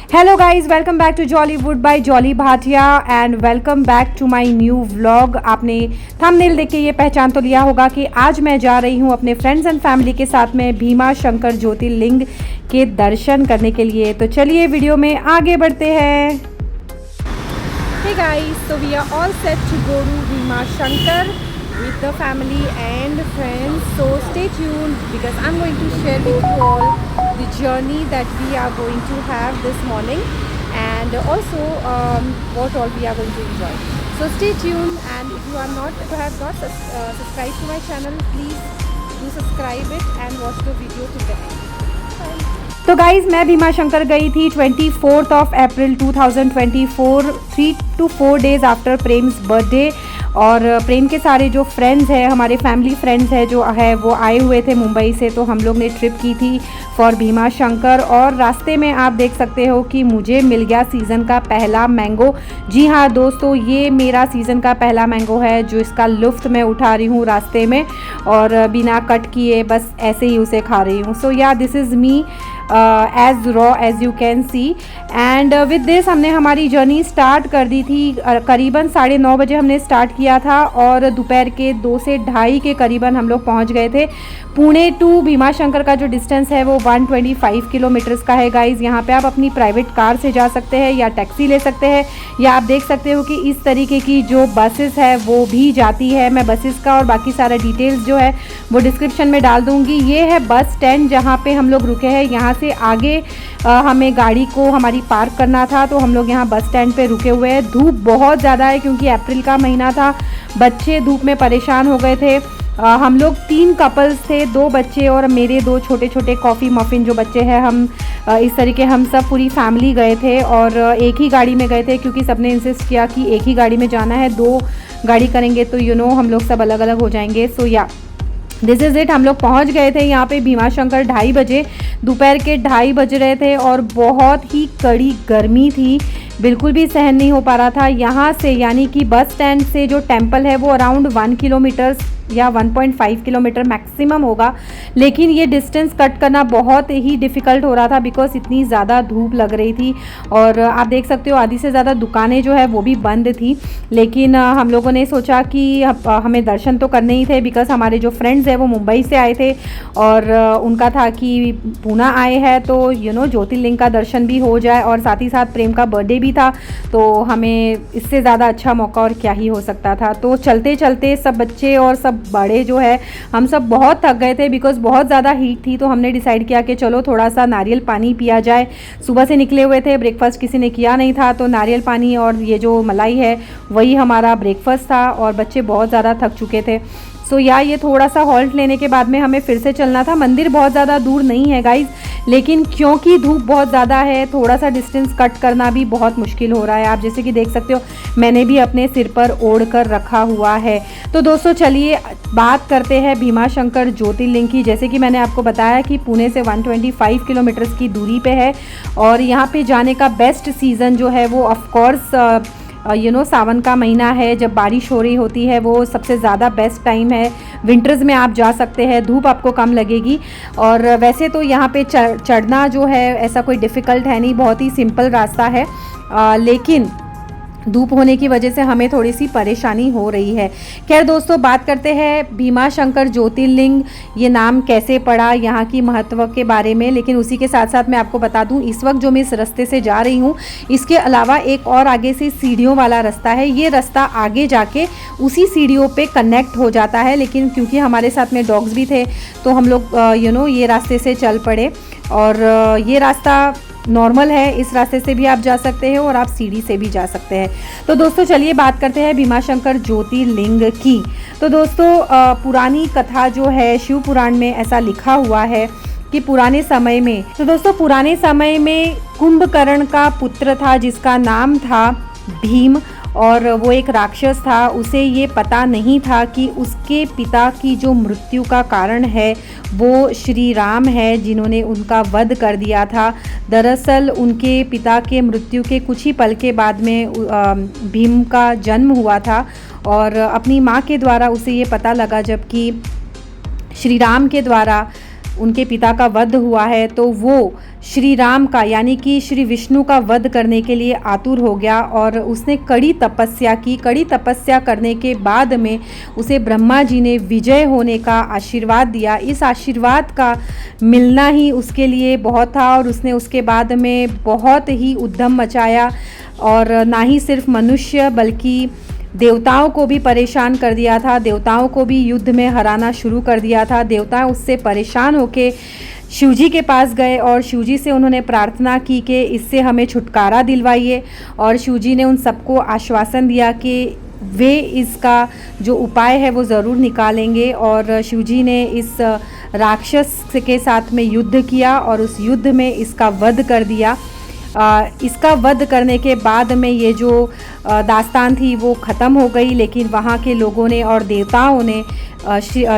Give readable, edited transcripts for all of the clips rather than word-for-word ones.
Hello guys, welcome back to Jollywood by Jolly Bhatia and welcome back to my new vlog. आपने thumbnail देख के ये पहचान तो लिया होगा कि आज मैं जा रही हूँ अपने फ्रेंड्स एंड फैमिली के साथ में भीमा शंकर ज्योतिर्लिंग के दर्शन करने के लिए। तो चलिए वीडियो में आगे बढ़ते हैं। Hey guys, so we are all set to go to Bhima Shankar with the family and friends. So stay tuned because I'm going to share with you all the journey that we are going to have this morning and also what all we are going to enjoy. So stay tuned, and if you have not subscribed to my channel, please do subscribe it and watch the video till the end. तो guys, मैं भीमा शंकर गई थी 24 अप्रैल 2024, 3 to 4 days after Prem's birthday. और प्रेम के सारे जो friends हैं, हमारे फैमिली फ्रेंड्स हैं जो है वो आए हुए थे मुंबई से, तो हम लोग ने ट्रिप की थी फॉर भीमा शंकर। और रास्ते में आप देख सकते हो कि मुझे मिल गया सीज़न का पहला मैंगो। जी हाँ दोस्तों, ये मेरा सीज़न का पहला मैंगो है जो इसका लुफ्त मैं उठा रही हूँ रास्ते में, और बिना कट किए बस ऐसे ही उसे खा रही हूँ। So yeah this is me as raw as you can see. And with this हमने हमारी जर्नी स्टार्ट कर दी थी। करीबन 9:30 बजे हमने स्टार्ट किया था और दोपहर के 2 से 2:30 के करीबन हम लोग पहुंच गए थे। पुणे टू भीमा शंकर का जो डिस्टेंस है वो 125 किलोमीटर्स का है गाइज़। यहाँ पे आप अपनी प्राइवेट कार से जा सकते हैं या टैक्सी ले सकते हैं, या आप देख सकते हो कि इस तरीके की जो बसेस है वो भी जाती है। मैं बसेस का और बाकी सारा डिटेल्स जो है वो डिस्क्रिप्शन में डाल दूँगी। ये है बस स्टैंड जहाँ पे हम लोग रुके हैं। यहाँ से आगे हमें गाड़ी को हमारी पार्क करना था, तो हम लोग यहाँ बस स्टैंड पे रुके हुए हैं। धूप बहुत ज़्यादा है क्योंकि अप्रैल का महीना था, बच्चे धूप में परेशान हो गए थे। हम लोग 3 कपल्स थे, 2 बच्चे और मेरे 2 छोटे छोटे कॉफ़ी मफिन जो बच्चे हैं। हम इस तरीके हम सब पूरी फैमिली गए थे और एक ही गाड़ी में गए थे क्योंकि सबने इंसिस्ट किया कि एक ही गाड़ी में जाना है। 2 गाड़ी करेंगे तो हम लोग सब अलग अलग हो जाएंगे। सो या दिस इज़ इट। हम लोग पहुंच गए थे यहाँ पे भीमा शंकर 2:30 बजे, दोपहर के 2:30 बज रहे थे और बहुत ही कड़ी गर्मी थी, बिल्कुल भी सहन नहीं हो पा रहा था। यहाँ से यानी कि बस स्टैंड से जो टेंपल है वो अराउंड 1 किलोमीटर या 1.5 किलोमीटर मैक्सिमम होगा, लेकिन ये डिस्टेंस कट करना बहुत ही डिफ़िकल्ट हो रहा था बिकॉज इतनी ज़्यादा धूप लग रही थी। और आप देख सकते हो आधी से ज़्यादा दुकानें जो है वो भी बंद थी, लेकिन हम लोगों ने सोचा कि हमें दर्शन तो करने ही थे बिकॉज हमारे जो फ्रेंड्स हैं वो मुंबई से आए थे और उनका था कि पूना आए हैं तो ज्योतिर्लिंग का दर्शन भी हो जाए, और साथ ही साथ प्रेम का बर्थडे भी था, तो हमें इससे ज़्यादा अच्छा मौका और क्या ही हो सकता था। तो चलते चलते सब बच्चे और सब बड़े जो है हम सब बहुत थक गए थे बिकॉज बहुत ज़्यादा हीट थी। तो हमने डिसाइड किया कि चलो थोड़ा सा नारियल पानी पिया जाए। सुबह से निकले हुए थे, ब्रेकफास्ट किसी ने किया नहीं था, तो नारियल पानी और ये जो मलाई है वही हमारा ब्रेकफास्ट था, और बच्चे बहुत ज़्यादा थक चुके थे। सो ये थोड़ा सा हॉल्ट लेने के बाद में हमें फिर से चलना था। मंदिर बहुत ज़्यादा दूर नहीं है गाइज़, लेकिन क्योंकि धूप बहुत ज़्यादा है थोड़ा सा डिस्टेंस कट करना भी बहुत मुश्किल हो रहा है। आप जैसे कि देख सकते हो मैंने भी अपने सिर पर ओढ़ कर रखा हुआ है। तो दोस्तों चलिए बात करते हैं भीमा शंकर ज्योतिर्लिंग की। जैसे कि मैंने आपको बताया कि पुणे से 125 किलोमीटर्स की दूरी पे है, और यहाँ पे जाने का बेस्ट सीज़न जो है वो ऑफकोर्स सावन का महीना है, जब बारिश हो रही होती है वो सबसे ज़्यादा बेस्ट टाइम है। विंटर्स में आप जा सकते हैं, धूप आपको कम लगेगी। और वैसे तो यहाँ पे चढ़ना जो है ऐसा कोई डिफ़िकल्ट है नहीं, बहुत ही सिंपल रास्ता है, लेकिन धूप होने की वजह से हमें थोड़ी सी परेशानी हो रही है। खैर दोस्तों, बात करते हैं भीमा शंकर ज्योतिर्लिंग ये नाम कैसे पड़ा, यहाँ की महत्व के बारे में। लेकिन उसी के साथ साथ मैं आपको बता दूँ इस वक्त जो मैं इस रास्ते से जा रही हूँ इसके अलावा एक और आगे से सीढ़ियों वाला रास्ता है। ये रास्ता आगे जाके उसी सीढ़ियों पे कनेक्ट हो जाता है, लेकिन क्योंकि हमारे साथ में डॉग्स भी थे तो हम लोग ये रास्ते से चल पड़े। और ये रास्ता नॉर्मल है, इस रास्ते से भी आप जा सकते हैं और आप सीढ़ी से भी जा सकते हैं। तो दोस्तों चलिए बात करते हैं भीमा शंकर ज्योतिर्लिंग की। तो दोस्तों पुरानी कथा जो है शिव पुराण में ऐसा लिखा हुआ है कि पुराने समय में कुंभकर्ण का पुत्र था जिसका नाम था भीम, और वो एक राक्षस था। उसे ये पता नहीं था कि उसके पिता की जो मृत्यु का कारण है वो श्री राम है जिन्होंने उनका वध कर दिया था। दरअसल उनके पिता के मृत्यु के कुछ ही पल के बाद में भीम का जन्म हुआ था, और अपनी माँ के द्वारा उसे ये पता लगा जबकि श्री राम के द्वारा उनके पिता का वध हुआ है, तो वो श्री राम का यानी कि श्री विष्णु का वध करने के लिए आतुर हो गया और उसने कड़ी तपस्या की। कड़ी तपस्या करने के बाद में उसे ब्रह्मा जी ने विजय होने का आशीर्वाद दिया। इस आशीर्वाद का मिलना ही उसके लिए बहुत था और उसने उसके बाद में बहुत ही उद्यम मचाया और ना ही सिर्फ मनुष्य बल्कि देवताओं को भी परेशान कर दिया था। देवताओं को भी युद्ध में हराना शुरू कर दिया था। देवता उससे परेशान होके शिवजी के पास गए और शिवजी से उन्होंने प्रार्थना की कि इससे हमें छुटकारा दिलवाइए और शिवजी ने उन सबको आश्वासन दिया कि वे इसका जो उपाय है वो ज़रूर निकालेंगे। और शिवजी ने इस राक्षस के साथ में युद्ध किया और उस युद्ध में इसका वध कर दिया। इसका वध करने के बाद में ये जो दास्तान थी वो ख़त्म हो गई, लेकिन वहाँ के लोगों ने और देवताओं ने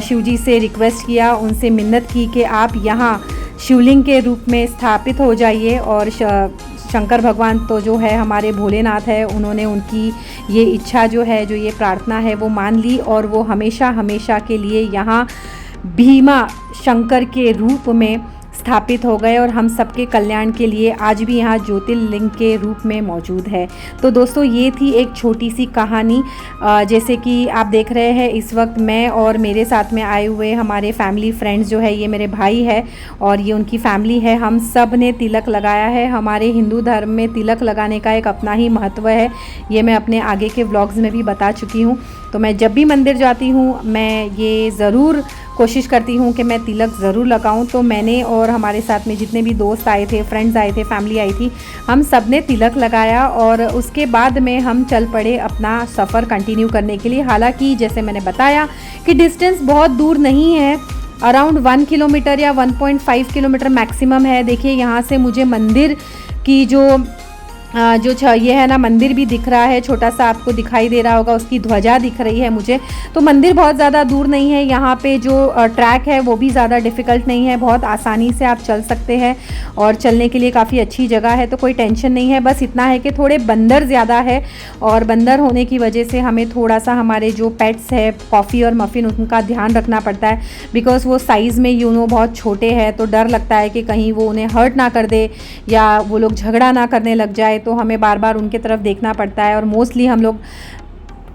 शिवजी से रिक्वेस्ट किया, उनसे मिन्नत की कि आप यहाँ शिवलिंग के रूप में स्थापित हो जाइए। और शंकर भगवान तो जो है हमारे भोलेनाथ है, उन्होंने उनकी ये इच्छा जो है, जो ये प्रार्थना है वो मान ली और वो हमेशा हमेशा के लिए यहाँ भीमा शंकर के रूप में स्थापित हो गए और हम सबके कल्याण के लिए आज भी यहाँ ज्योतिर्लिंग के रूप में मौजूद है। तो दोस्तों ये थी एक छोटी सी कहानी। जैसे कि आप देख रहे हैं इस वक्त मैं और मेरे साथ में आए हुए हमारे फैमिली फ्रेंड्स जो है, ये मेरे भाई है और ये उनकी फैमिली है। हम सब ने तिलक लगाया है। हमारे हिंदू धर्म में तिलक लगाने का एक अपना ही महत्व है, ये मैं अपने आगे के व्लॉग्स में भी बता चुकी हूँ। तो मैं जब भी मंदिर जाती हूँ मैं ये ज़रूर कोशिश करती हूँ कि मैं तिलक ज़रूर लगाऊँ। तो मैंने और हमारे साथ में जितने भी दोस्त आए थे, फ्रेंड्स आए थे, फैमिली आई थी, हम सब ने तिलक लगाया और उसके बाद में हम चल पड़े अपना सफ़र कंटिन्यू करने के लिए। हालांकि जैसे मैंने बताया कि डिस्टेंस बहुत दूर नहीं है, अराउंड 1 किलोमीटर या 1.5 किलोमीटर मैक्सिमम है। देखिए यहाँ से मुझे मंदिर की जो ये है ना, मंदिर भी दिख रहा है, छोटा सा आपको दिखाई दे रहा होगा, उसकी ध्वजा दिख रही है मुझे। तो मंदिर बहुत ज़्यादा दूर नहीं है। यहाँ पे जो ट्रैक है वो भी ज़्यादा डिफ़िकल्ट नहीं है, बहुत आसानी से आप चल सकते हैं और चलने के लिए काफ़ी अच्छी जगह है, तो कोई टेंशन नहीं है। बस इतना है कि थोड़े बंदर ज़्यादा है और बंदर होने की वजह से हमें थोड़ा सा हमारे जो पेट्स है कॉफ़ी और मफ़िन, उनका ध्यान रखना पड़ता है, बिकॉज़ वो साइज़ में बहुत छोटे हैं। तो डर लगता है कि कहीं वो उन्हें हर्ट ना कर दे या वो लोग झगड़ा ना करने लग जाए, तो हमें बार बार उनके तरफ देखना पड़ता है। और मोस्टली हम लोग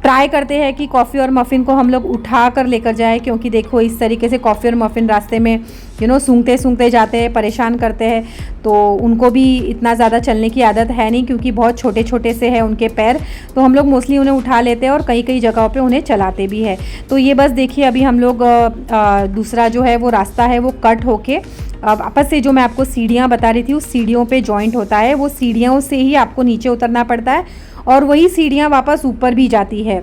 ट्राई करते हैं कि कॉफ़ी और मफ़िन को हम लोग उठा कर लेकर जाएं, क्योंकि देखो इस तरीके से कॉफ़ी और मफ़िन रास्ते में सूंघते सूंघते जाते हैं, परेशान करते हैं। तो उनको भी इतना ज़्यादा चलने की आदत है नहीं, क्योंकि बहुत छोटे छोटे से हैं उनके पैर, तो हम लोग मोस्टली उन्हें उठा लेते हैं और कई कई जगहों पे उन्हें चलाते भी है। तो ये बस देखिए अभी हम लोग दूसरा जो है वो रास्ता है वो कट होके वापस से जो मैं आपको सीढ़ियाँ बता रही थी उस सीढ़ियों पे जॉइंट होता है। वो सीढ़ियों से ही आपको नीचे उतरना पड़ता है और वही सीढ़ियाँ वापस ऊपर भी जाती है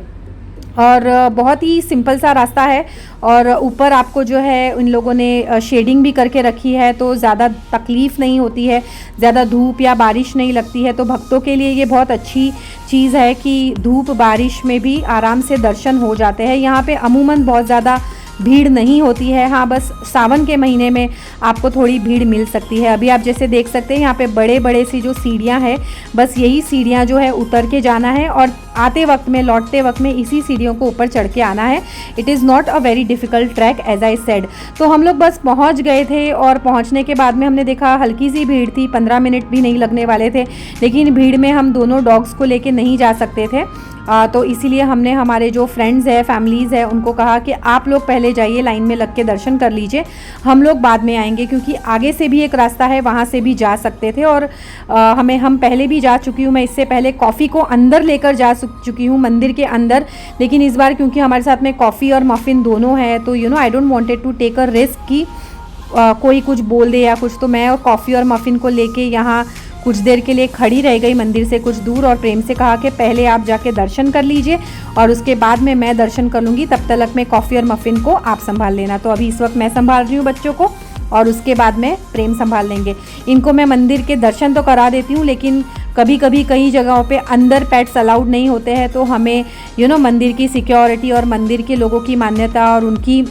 और बहुत ही सिंपल सा रास्ता है। और ऊपर आपको जो है उन लोगों ने शेडिंग भी करके रखी है, तो ज़्यादा तकलीफ़ नहीं होती है, ज़्यादा धूप या बारिश नहीं लगती है। तो भक्तों के लिए ये बहुत अच्छी चीज़ है कि धूप बारिश में भी आराम से दर्शन हो जाते हैं। यहाँ पे अमूमन बहुत ज़्यादा भीड़ नहीं होती है। हाँ, बस सावन के महीने में आपको थोड़ी भीड़ मिल सकती है। अभी आप जैसे देख सकते हैं यहाँ पे बड़े बड़े सी जो सीढ़ियाँ हैं, बस यही सीढ़ियाँ जो है उतर के जाना है और आते वक्त में, लौटते वक्त में इसी सीढ़ियों को ऊपर चढ़ के आना है। It is not a very difficult track as I said. तो हम लोग बस पहुँच गए थे और पहुँचने के बाद में हमने देखा हल्की सी भीड़ थी, 15 मिनट भी नहीं लगने वाले थे, लेकिन भीड़ में हम दोनों डॉग्स को लेके नहीं जा सकते थे। तो इसीलिए हमने हमारे जो फ्रेंड्स हैं, फैमिलीज़ हैं, उनको कहा कि आप लोग पहले जाइए, लाइन में लग के दर्शन कर लीजिए, हम लोग बाद में आएंगे, क्योंकि आगे से भी एक रास्ता है, वहाँ से भी जा सकते थे। और हम पहले भी जा चुकी हूँ, मैं इससे पहले कॉफ़ी को अंदर लेकर जा चुकी हूँ, मंदिर के अंदर, लेकिन इस बार क्योंकि हमारे साथ में कॉफ़ी और मफ़िन दोनों है, तो I don't wanted to take a risk कि कोई कुछ बोल दे या कुछ। तो मैं और कॉफ़ी और मफ़िन को लेके यहाँ कुछ देर के लिए खड़ी रह गई मंदिर से कुछ दूर और प्रेम से कहा कि पहले आप जाके दर्शन कर लीजिए और उसके बाद में मैं दर्शन कर लूँगी, तब तक मैं कॉफ़ी और मफ़िन को आप संभाल लेना। तो अभी इस वक्त मैं संभाल रही हूँ बच्चों को और उसके बाद में प्रेम संभाल लेंगे। इनको मैं मंदिर के दर्शन तो करा देती हूँ, लेकिन कभी कभी कई जगहों पे अंदर पेट्स अलाउड नहीं होते हैं, तो हमें मंदिर की सिक्योरिटी और मंदिर के लोगों की मान्यता और उनकी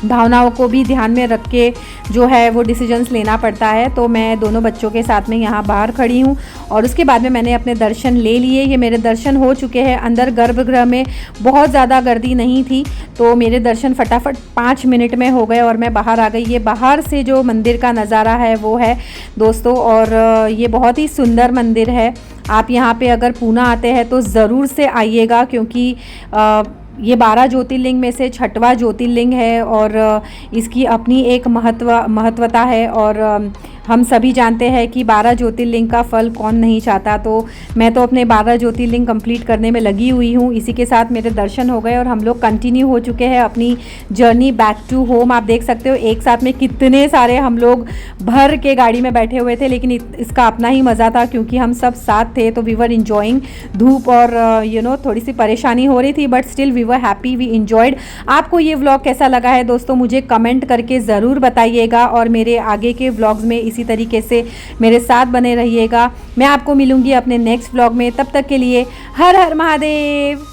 भावनाओं को भी ध्यान में रख के जो है वो डिसीजंस लेना पड़ता है। तो मैं दोनों बच्चों के साथ में यहाँ बाहर खड़ी हूँ और उसके बाद में मैंने अपने दर्शन ले लिए। ये मेरे दर्शन हो चुके हैं। अंदर गर्भगृह में बहुत ज़्यादा गर्दी नहीं थी, तो मेरे दर्शन फटाफट 5 मिनट में हो गए और मैं बाहर आ गई। ये बाहर से जो मंदिर का नज़ारा है वो है दोस्तों, और ये बहुत ही सुंदर मंदिर है। आप यहाँ पे अगर पूना आते हैं तो ज़रूर से आइएगा, क्योंकि ये 12 ज्योतिर्लिंग में से 6वां ज्योतिर्लिंग है और इसकी अपनी एक महत्वता है। और हम सभी जानते हैं कि 12 ज्योतिर्लिंग का फल कौन नहीं चाहता। तो मैं तो अपने 12 ज्योतिर्लिंग कंप्लीट करने में लगी हुई हूँ। इसी के साथ मेरे दर्शन हो गए और हम लोग कंटिन्यू हो चुके हैं अपनी जर्नी बैक टू होम। आप देख सकते हो एक साथ में कितने सारे हम लोग भर के गाड़ी में बैठे हुए थे, लेकिन इसका अपना ही मज़ा था क्योंकि हम सब साथ थे। तो वी वर इंजॉइंग धूप और थोड़ी सी परेशानी हो रही थी, but still we were happy, we enjoyed. आपको ये व्लॉग कैसा लगा है दोस्तों, मुझे कमेंट करके ज़रूर बताइएगा और मेरे आगे के व्लॉग्स में इसी तरीके से मेरे साथ बने रहिएगा। मैं आपको मिलूंगी अपने नेक्स्ट व्लॉग में। तब तक के लिए हर हर महादेव।